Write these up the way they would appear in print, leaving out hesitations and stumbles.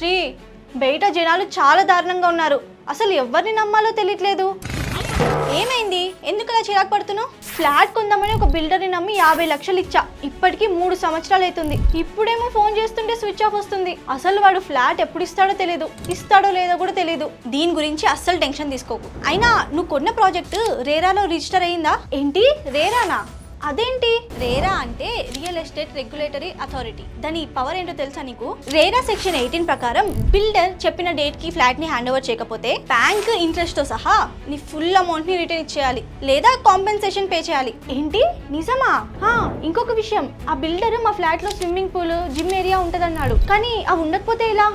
శ్రీ, బయట జనాలు చాలా దారుణంగా ఉన్నారు. అసలు ఎవరిని నమ్మాలో తెలియట్లేదు. ఏమైంది? ఎందుకు అలా చిరాకు పడుతున్నావు? ఫ్లాట్ కొందామని ఒక బిల్డర్ని నమ్మి 50 లక్షలు ఇచ్చా. ఇప్పటికీ 3 సంవత్సరాలు అవుతుంది. ఇప్పుడేమో ఫోన్ చేస్తుంటే స్విచ్ ఆఫ్ వస్తుంది. అసలు వాడు ఫ్లాట్ ఎప్పుడు ఇస్తాడో తెలియదు, ఇస్తాడో లేదో కూడా తెలియదు. దీని గురించి అస్సలు టెన్షన్ తీసుకోకు. అయినా నువ్వు కొన్న ప్రాజెక్ట్ రేరాలో రిజిస్టర్ అయ్యిందా? ఏంటి రేరానా? అదేంటి? రేరా అంటే రియల్ ఎస్టేట్ రెగ్యులేటరీ అథారిటీ. దాని పవర్ ఏంటో తెలుసా నీకు? రేరా సెక్షన్ 18 ప్రకారం బిల్డర్ చెప్పిన డేట్ కి ఫ్లాట్ ని హ్యాండ్ ఓవర్ చేయకపోతే బ్యాంక్ ఇంట్రెస్ట్ తో సహా నీ ఫుల్ అమౌంట్ ని రిటర్న్ ఇచ్చేయాలి, లేదా కాంపెన్సేషన్ పే చేయాలి. ఏంటి? నిజమా? ఇంకొక విషయం, ఆ బిల్డర్ మా ఫ్లాట్ లో స్విమ్మింగ్ పూల్, జిమ్ ఏరియా ఉంటదన్నాడు. కానీ అవి ఉండకపోతే ఎలా?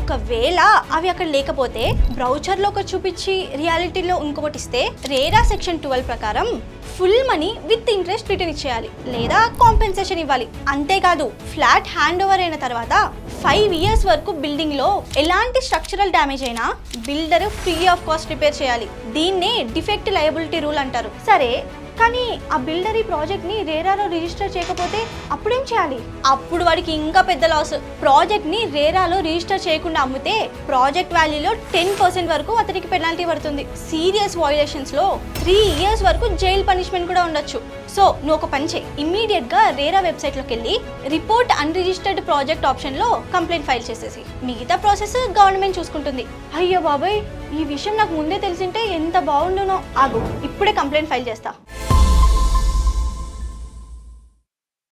ఒకవేళ అవి అక్కడ లేకపోతే బ్రౌచర్లో ఒకటి చూపించి రియాలిటీలో ఇంకొకటి ఇస్తే రేరా సెక్షన్ 12 ప్రకారం full money with interest return ఇచ్చేయాలి, లేదా కాంపెన్సేషన్ ఇవ్వాలి. అంతేకాదు ఫ్లాట్ హ్యాండ్ ఓవర్ అయిన తర్వాత 5 ఇయర్స్ వరకు బిల్డింగ్ లో ఎలాంటి స్ట్రక్చరల్ డ్యామేజ్ అయినా builder free of cost repair చేయాలి. దీన్నే డిఫెక్ట్ లయబిలిటీ రూల్ అంటారు. సరే, కానీ ఆ బిల్డర్ ఈ ప్రాజెక్ట్ ని రేరాలో రిజిస్టర్ చేయకపోతే అప్పుడేం చేయాలి? అప్పుడు వాడికి ఇంకా పెద్ద లాస్. ప్రాజెక్ట్ ని రేరాలో రిజిస్టర్ చేయకుండా అమ్మితే ప్రాజెక్ట్ వాల్యూలో 10% వరకు అతనికి పెనాల్టీ పడుతుంది. సీరియస్ వయలేషన్స్ లో 3 ఇయర్స్ వరకు జైల్ పనిష్మెంట్ కూడా ఉండొచ్చు. సో నువ్వు ఒక పని చేయి, ఇమ్మీడియట్ గా రేరా వెబ్సైట్ లోకి వెళ్ళి రిపోర్ట్ అన్రిజిస్టర్డ్ ప్రాజెక్ట్ ఆప్షన్ లో కంప్లైంట్ ఫైల్ చేసేసి మిగతా ప్రాసెస్ గవర్నమెంట్ చూసుకుంటుంది. అయ్యో బాబాయ్, ఈ విషయం నాకు ముందే తెలిసింటే ఎంత బాగుండునో. ఆగు, ఇప్పుడే కంప్లైంట్ ఫైల్ చేస్తా.